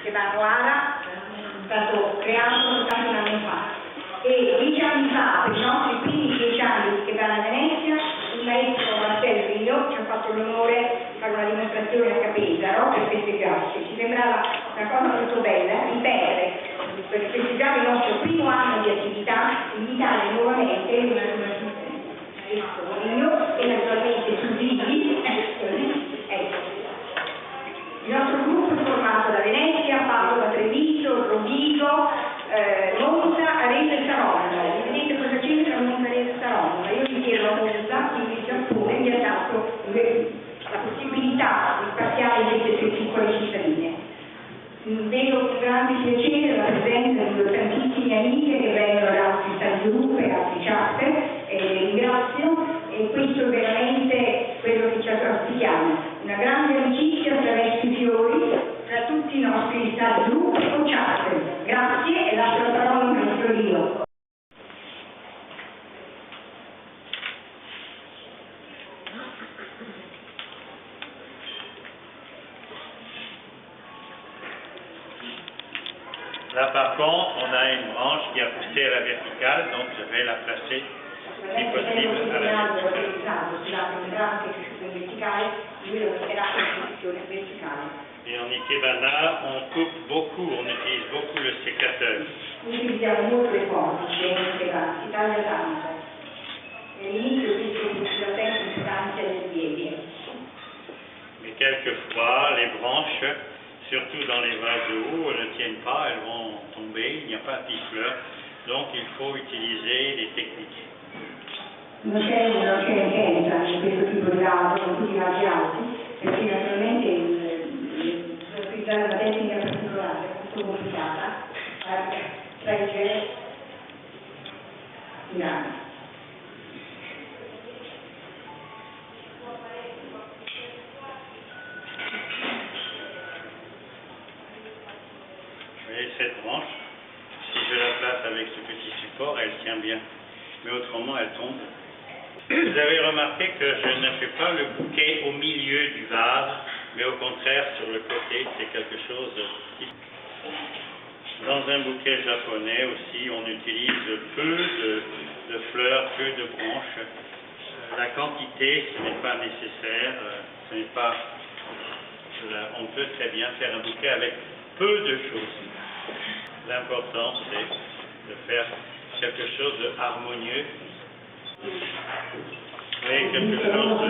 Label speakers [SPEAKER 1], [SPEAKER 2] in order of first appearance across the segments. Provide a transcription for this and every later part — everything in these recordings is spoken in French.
[SPEAKER 1] che Manuala è stato creato soltanto un anno fa e 10 anni fa, per i nostri primi 10 anni che vanno a Venezia, il maestro Marcello Rio ci ha fatto l'onore di fare una dimostrazione a Capesaro per festeggiarci. Ci sembrava una cosa molto bella ripetere per festeggiare il nostro primo anno di attività, invitare nuovamente una Rio e naturalmente Sudini. Ecco. Il nostro gruppo è formato da Venezia, fatto da Treviso, Rovigo, Monza, Arezzo e Saronno. Vedete cosa c'entra Monza, Arezzo e Saronno? Io vi chiedo a Monza, quindi il Giappone mi ha dato la possibilità di spaziare invece sue piccole cittadine. Vedo con grande piacere la presenza di tantissime amiche che vengono da altri stati gruppo e altri charter e le ringrazio e questo è veramente quello che ci auspichiamo, una grande amicizia attraverso i fiori tra tutti i nostri stati gruppo o charter. Grazie e lascio la parola al maestro Rio.
[SPEAKER 2] Là par contre, on a une branche qui a poussé à la verticale, donc je vais la placer si possible à la verticale. Et en ikebana, on coupe beaucoup, on utilise beaucoup le sécateur.
[SPEAKER 1] Utilizziamo molto le forbici in ikebana, si taglia tanto. E all'inizio questo la importanza dei piedi.
[SPEAKER 2] Mais quelquefois, les branches, surtout dans les vases de haut, ne tiennent pas, elles vont tomber, il n'y a pas de pifleur, donc il faut utiliser des techniques.
[SPEAKER 1] Non c'è urgenza in questo tipo di vaso, con tutti i vasi alti, perché naturalmente utilizzare una tecnica particolare è molto complicata, reggere in grande.
[SPEAKER 2] Cette branche, si je la place avec ce petit support, elle tient bien, mais autrement elle tombe. Vous avez remarqué que je ne fais pas le bouquet au milieu du vase, mais au contraire sur le côté, c'est quelque chose qui... Dans un bouquet japonais aussi, on utilise peu de fleurs, peu de branches. La quantité, ce n'est pas nécessaire, ce n'est pas... On peut très bien faire un bouquet avec peu de choses. L'important, c'est de faire quelque chose de harmonieux. Vous voyez, quelque chose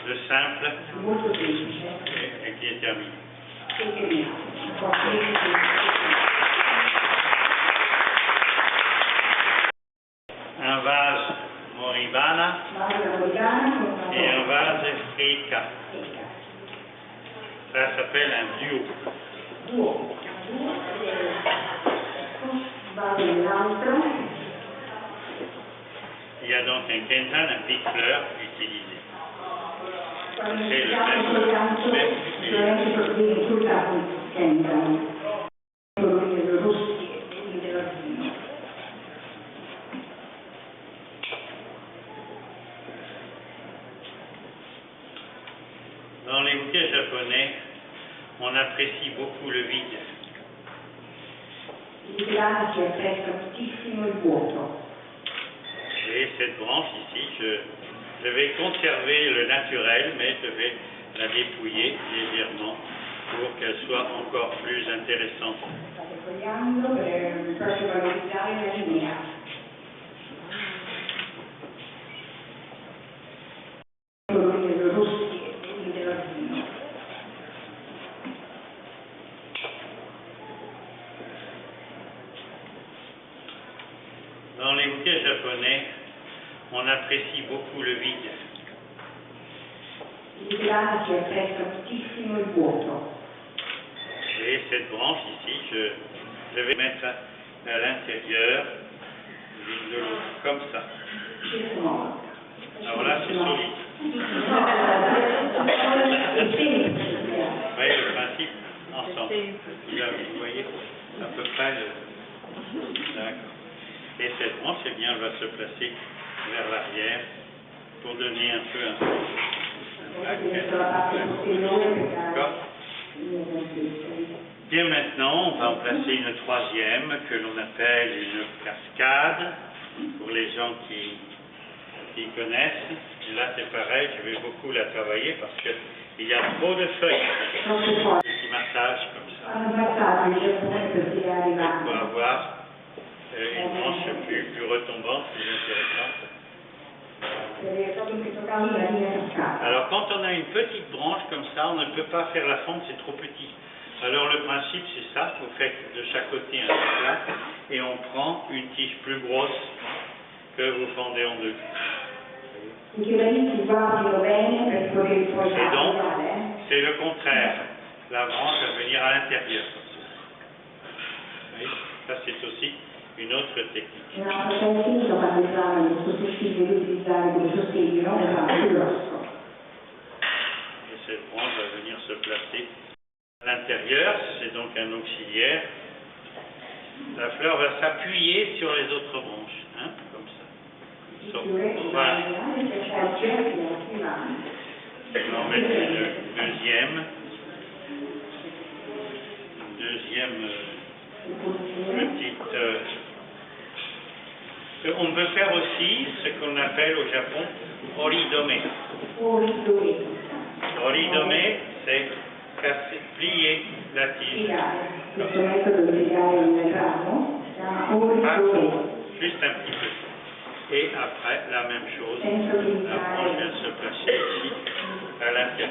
[SPEAKER 2] de simple et qui est terminé. Un vase Moribana et un vase Eika. Ça s'appelle un duo. Il y a donc un kentan, un pic-fleur utilisé. C'est le Dans les bouquets japonais, on apprécie beaucoup le vide. Et cette branche ici, je vais conserver le naturel, mais je vais la dépouiller légèrement pour qu'elle soit encore plus intéressante. Dans les bouquets japonais, on apprécie beaucoup le vide. Et cette branche ici, je vais mettre à l'intérieur de l'eau, comme ça. Alors là, c'est solide. Vous voyez le principe ensemble. Vous voyez à peu près le... D'accord. Et cette branche, eh bien, elle va se placer vers l'arrière pour donner un peu un plaquet. D'accord. va en placer une troisième que l'on appelle une cascade, pour les gens qui connaissent. Et là c'est pareil, je vais beaucoup la travailler parce qu'il y a trop de feuilles. Petit massage comme ça. Pour avoir une branche plus retombante, plus intéressante. Alors quand on a une petite branche comme ça, on ne peut pas faire la fente, c'est trop petit. Alors le principe c'est ça, vous faites de chaque côté un plat et on prend une tige plus grosse que vous fendez en deux. Et donc, c'est le contraire. La branche va venir à l'intérieur. Ça c'est aussi une autre technique. Et cette branche va venir se placer à l'intérieur, c'est donc un auxiliaire. La fleur va s'appuyer sur les autres branches, hein, comme ça. Voilà. On va en mettre une deuxième petite... on peut faire aussi ce qu'on appelle au Japon oridome. Oridome, c'est casser, plier la tige. Pas trop, juste un petit peu. Et après, la même chose, la branche vient se placer ici, à l'intérieur.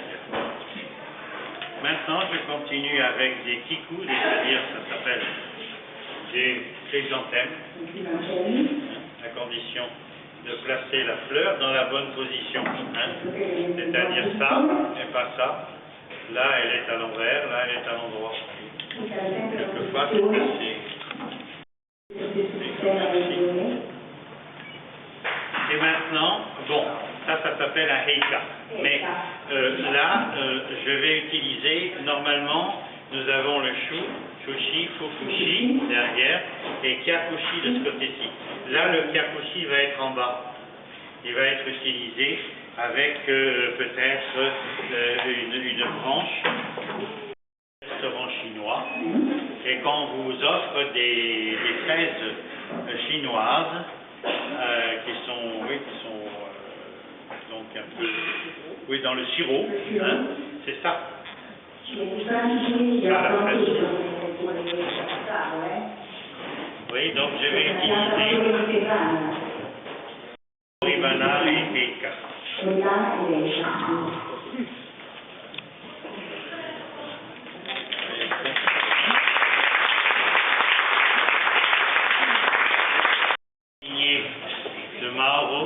[SPEAKER 2] Maintenant, je continue avec des kikus, c'est-à-dire, ça s'appelle des chrysanthèmes, à condition de placer la fleur dans la bonne position, hein. C'est-à-dire ça et pas ça. Là, elle est à l'envers, là, elle est à l'endroit. Quelquefois, c'est placé. Et maintenant, bon, ça s'appelle un heika. Mais là, je vais utiliser, normalement, nous avons le shushi, fufushi derrière, et kyakushi de ce côté-ci. Là, le kyakushi va être en bas. Il va être utilisé avec peut-être une branche, restaurant chinois. Et quand on vous offre des fraises chinoises, qui sont donc un peu, oui, dans le sirop, hein, c'est ça. Oui, donc je vais utiliser Ribana et Heika. Signé de Mauro.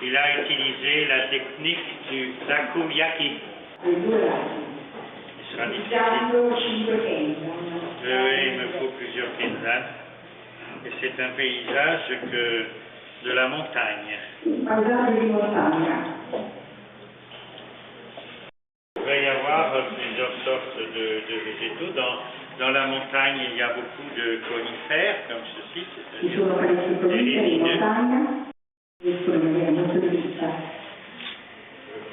[SPEAKER 2] Il a utilisé la technique du takoyaki. Il sera difficile. Il me faut plusieurs quinzaines. Et c'est un paysage de la montagne. Il va y avoir plusieurs sortes de végétaux. Dans la montagne, il y a beaucoup de conifères, comme ceci, c'est-à-dire des résineux. Le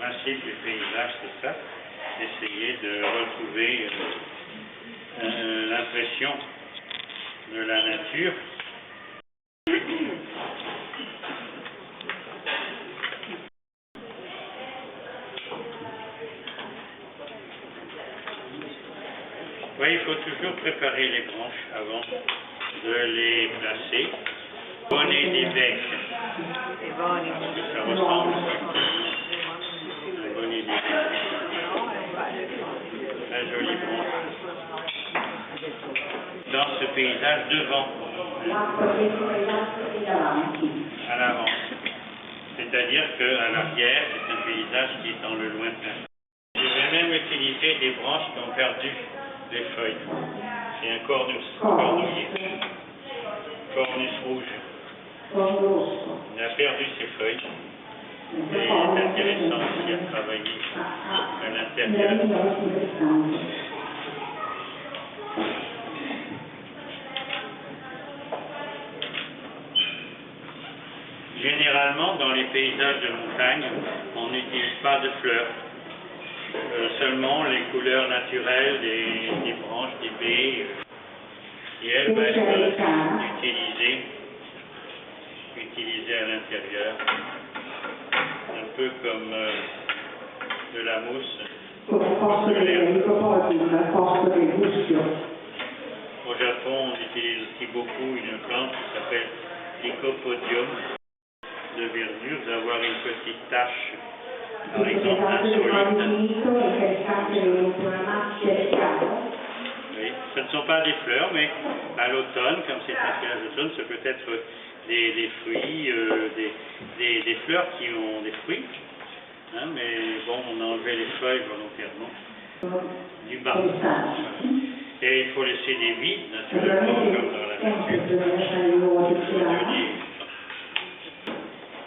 [SPEAKER 2] principe du paysage, c'est ça, essayer de retrouver l'impression de la nature. Oui, il faut toujours préparer les branches avant de les placer. Bonnet des becs. Parce que ça ressemble à bonnet des becs. La jolie branche. Dans ce paysage devant. À l'avant. C'est-à-dire qu'à l'arrière, c'est un paysage qui est dans le lointain. Je vais même utiliser des branches qui ont perdu les feuilles. C'est un cornouiller. Cornus rouge. Il a perdu ses feuilles. Et c'est intéressant aussi à travailler à l'intérieur. Généralement, dans les paysages de montagne, on n'utilise pas de fleurs. Seulement les couleurs naturelles des branches, des baies. Et elle va être utilisée à l'intérieur, un peu comme de la mousse. Au Japon, on utilise aussi beaucoup une plante qui s'appelle Lycopodium de verdure, d'avoir une petite tache, par exemple insolite. Oui, ce ne sont pas des fleurs, mais à l'automne, comme c'est un feuillage d'automne, ce peut être des fruits, des fleurs qui ont des fruits. Hein, mais bon, on a enlevé les feuilles volontairement du bas. Et il faut laisser des vides, naturellement, comme dans la nature.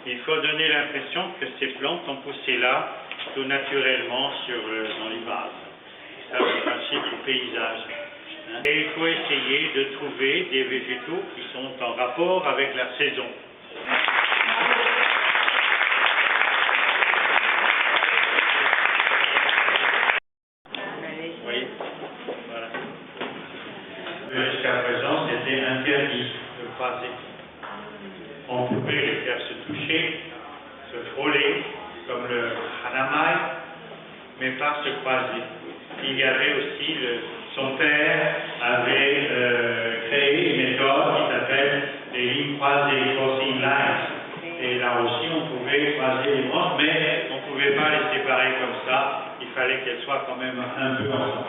[SPEAKER 2] Il faut donner l'impression que ces plantes ont poussé là, tout naturellement, dans les vases. C'est le principe du paysage. Hein. Et il faut essayer de trouver des végétaux qui sont en rapport avec la saison. Oui, voilà. Jusqu'à présent, c'était interdit de croiser. On pouvait les faire se toucher, se frôler, comme le hanamai, mais pas se croiser. Il y avait aussi, son père avait créé une méthode qui s'appelle les lignes croisées, crossing lines. Et là aussi, on pouvait croiser les branches, mais on ne pouvait pas les séparer comme ça. Il fallait qu'elles soient quand même un peu ensemble.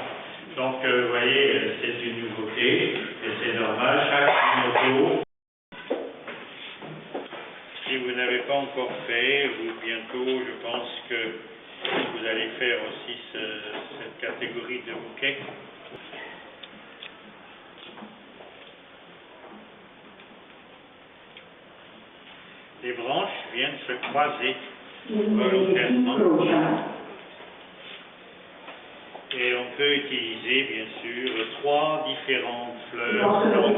[SPEAKER 2] Donc, vous voyez, c'est une nouveauté, et c'est normal, chaque moto. Si vous n'avez pas encore fait, vous bientôt, je pense que vous allez faire aussi cette catégorie de bouquets. Les branches viennent se croiser volontairement. Et on peut utiliser, bien sûr, 3 différentes fleurs plantes.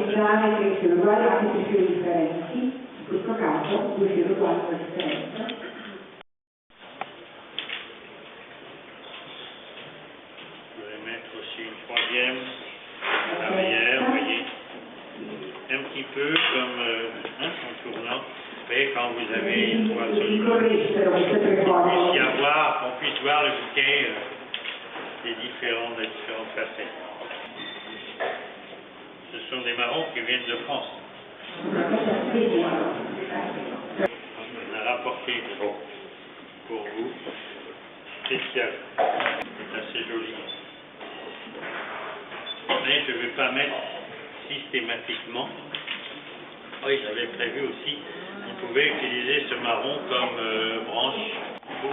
[SPEAKER 2] Je vais mettre aussi une 3e arrière, vous voyez, un petit peu comme en tournant, vous voyez, quand vous avez une toile absolument, qu'on puisse voir le bouquet des différentes facettes. Ce sont des marrons qui viennent de France. On a rapporté pour vous, spécial, c'est assez joli. Mais je ne vais pas mettre systématiquement. Oui, j'avais prévu aussi, on pouvait utiliser ce marron comme branche pour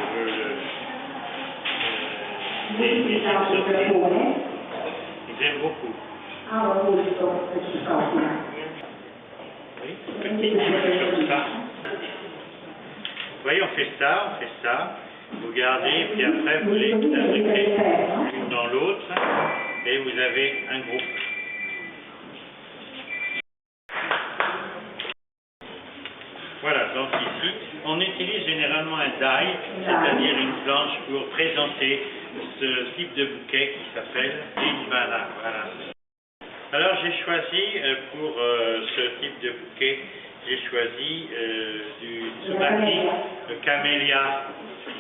[SPEAKER 2] les exorcistes. Ils aiment beaucoup. Oui, petite comme ça. Vous voyez, on fait ça, vous gardez, et puis après vous les imbriquez l'une dans l'autre, et vous avez un groupe. Voilà, donc ici, on utilise généralement un die, c'est-à-dire une planche pour présenter ce type de bouquet qui s'appelle l'Invala. Voilà. Alors j'ai choisi pour ce type de bouquet, j'ai choisi du Tsubaki, le Camellia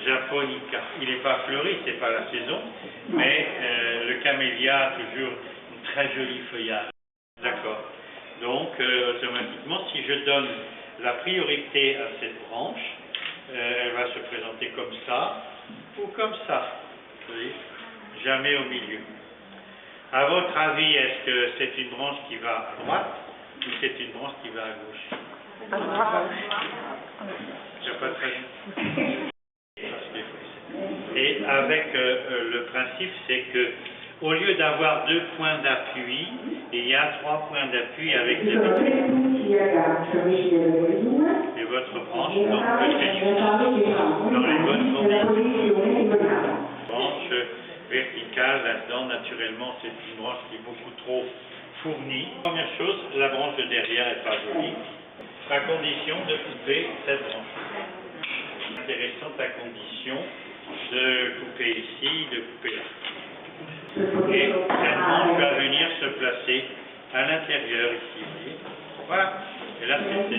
[SPEAKER 2] japonica. Il n'est pas fleuri, c'est pas la saison, mais le Camellia a toujours une très jolie feuillage. D'accord. Donc automatiquement, si je donne la priorité à cette branche, elle va se présenter comme ça ou comme ça. Vous voyez, jamais au milieu. À votre avis, est-ce que c'est une branche qui va à droite ou c'est une branche qui va à gauche? À droite. Il n'y a pas de raison. Et avec le principe, c'est que au lieu d'avoir 2 points d'appui, il y a 3 points d'appui avec des piquets. Et votre branche donc peut tenir dans les bonnes formations. Branche verticale, là-dedans, naturellement, c'est une branche qui est beaucoup trop fournie. Première chose, la branche de derrière n'est pas jolie. à condition de couper cette branche. Intéressante à condition de couper ici, de couper là. Et cette branche va venir se placer à l'intérieur ici, vous voyez. Voilà. Et là, c'est...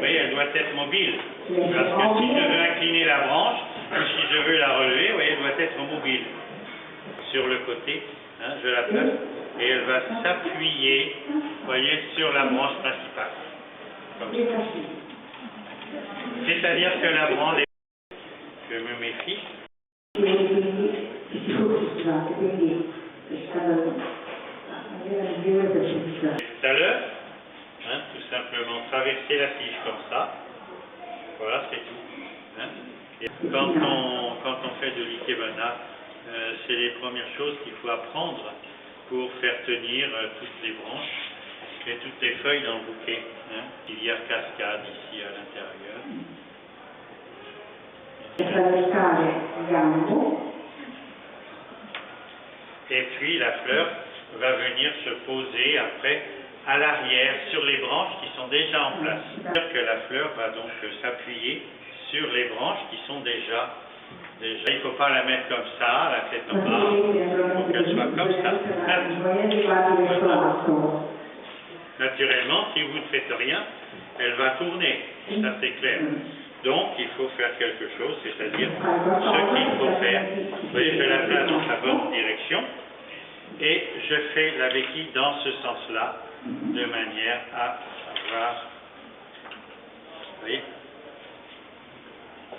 [SPEAKER 2] Oui, elle doit être mobile. Parce que si je veux incliner la branche, ou si je veux la relever, vous voyez, elle doit être mobile. Sur le côté, hein, je la place, et elle va s'appuyer, vous voyez, sur la branche principale. Comme ça. C'est-à-dire que la branche, je me méfie. Tout à l'heure, hein, tout simplement traverser la tige comme ça. Voilà, c'est tout. Hein. Et quand on fait de l'ikebana, c'est les premières choses qu'il faut apprendre pour faire tenir toutes les branches et toutes les feuilles dans le bouquet. Hein. Il y a cascade ici à l'intérieur. Et puis la fleur va venir se poser après à l'arrière sur les branches qui sont déjà en place. C'est-à-dire que la fleur va donc s'appuyer sur les branches qui sont déjà. Il ne faut pas la mettre comme ça, la tête en bas, il faut qu'elle soit comme ça. Naturellement, si vous ne faites rien, elle va tourner, ça c'est clair. Donc, il faut faire quelque chose, c'est-à-dire ce qu'il faut faire. Vous voyez, je la place dans sa bonne direction et je fais la béquille dans ce sens-là, de manière à avoir, vous voyez,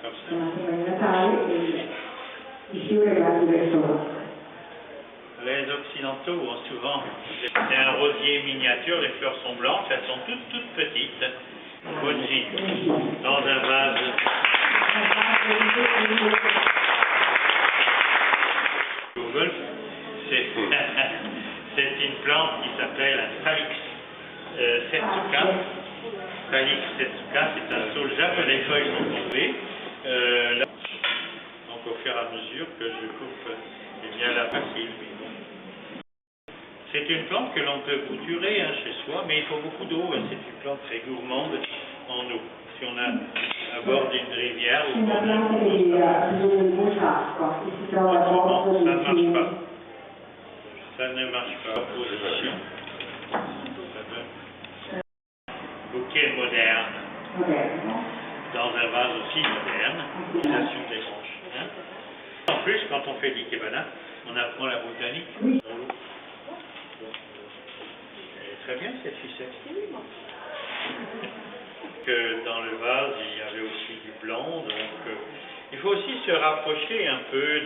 [SPEAKER 2] comme ça. Les Occidentaux ont souvent, c'est un rosier miniature, les fleurs sont blanches, elles sont toutes petites. Bonji, dans un vase. Google, c'est une plante qui s'appelle un Salix setsuka. Salix setsuka, c'est un soja que les feuilles sont tombées. Donc au fur et à mesure que je coupe, eh bien la facile. C'est une plante que l'on peut bouturer chez soi, mais il faut beaucoup d'eau. C'est une plante très gourmande en eau. Si on a à bord d'une rivière ou ça ne marche pas. Ça ne marche pas. Position. Bouquet moderne. Dans un vase aussi moderne. Utilisation des branches. Hein. En plus, quand on fait l'ikebana, on apprend la botanique dans l'eau. Très bien cette ficelle. Que dans le vase, il y avait aussi du blanc, donc il faut aussi se rapprocher un peu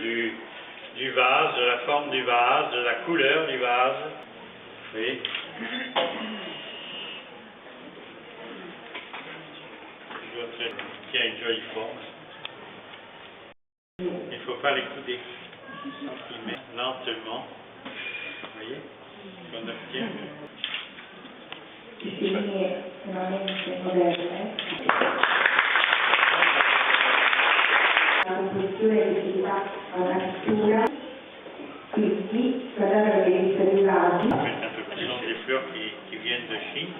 [SPEAKER 2] du vase, de la forme du vase, de la couleur du vase. Oui. Qui a une jolie forme. Il ne faut pas l'écouter. Lentement. Vous voyez, qu'on obtient.
[SPEAKER 3] Estremamente moderne, la composizione che si dà a una pittura, quindi guardate la rivista di vasi.
[SPEAKER 2] Ce sont des fleurs qui viennent de Chine,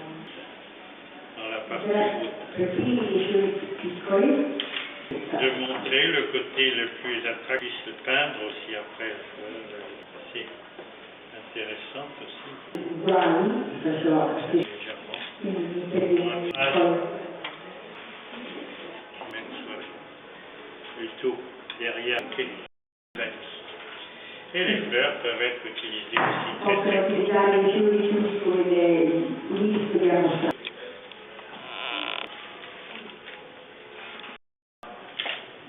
[SPEAKER 2] dans la partie
[SPEAKER 3] piccoli.
[SPEAKER 2] De montrer le côté le plus attractif, de peindre aussi après. C'est intéressant aussi.
[SPEAKER 3] Uguali,
[SPEAKER 2] plutôt derrière et les fleurs peuvent être utilisées aussi très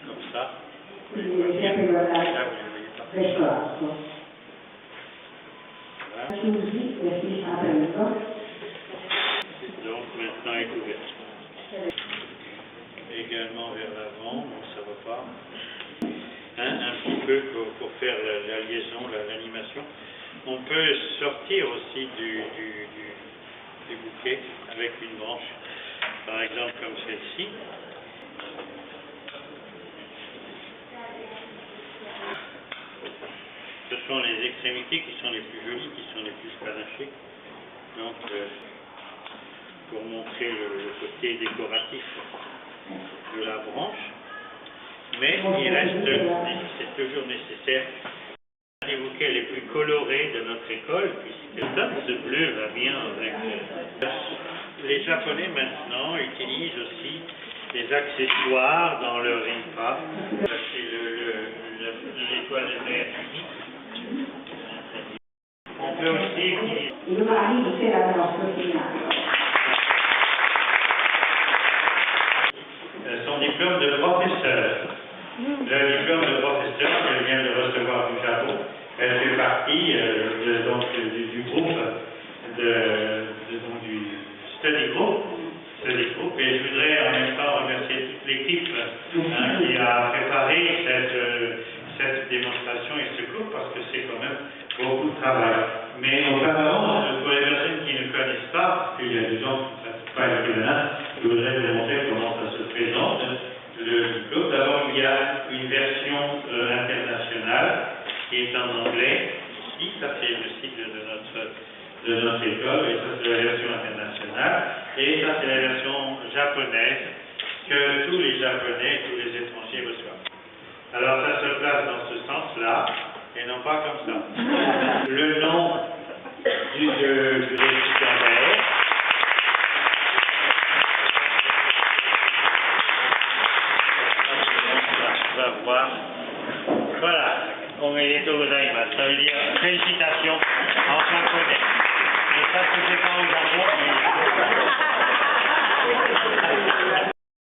[SPEAKER 2] comme ça. Vous les voyez bien. Là, vous les voyez pas. Donc maintenant elle est ouverte. Également vers l'avant, donc ça va pas. Un petit peu pour faire la liaison, l'animation. On peut sortir aussi du bouquet avec une branche, par exemple comme celle-ci. Ce sont les extrémités qui sont les plus jolies, qui sont les plus panachées. Donc, pour montrer le côté décoratif de la branche. Mais il reste, c'est toujours nécessaire, un des bouquets les plus colorés de notre école, puisque ce bleu va bien avec. Les Japonais maintenant utilisent aussi des accessoires dans leur rimpa. C'est l'étoile de mer. On peut aussi utiliser. Son diplôme de professeur. Le diplôme de professeur qu'elle vient de recevoir du Japon, elle fait partie du groupe, du study group, et je voudrais en même temps remercier toute l'équipe qui a préparé cette démonstration et ce cours parce que c'est quand même beaucoup de travail. Mais auparavant, pour les personnes qui ne connaissent pas, parce qu'il y a des gens qui ne pratiquent pas le féminin, je voudrais vous montrer comment ça se présente. Le diplôme, d'abord il y a une version internationale qui est en anglais. Ici, ça c'est le cycle de notre école, et ça c'est la version internationale. Et ça c'est la version japonaise que tous les Japonais, tous les étrangers reçoivent. Alors ça se place dans ce sens-là, et non pas comme ça. Le nom du récipiendaire. On va voir. Voilà, omedetou gozaimasu. Ça veut dire félicitations en japonais. Et ça se fait pas au Japon, mais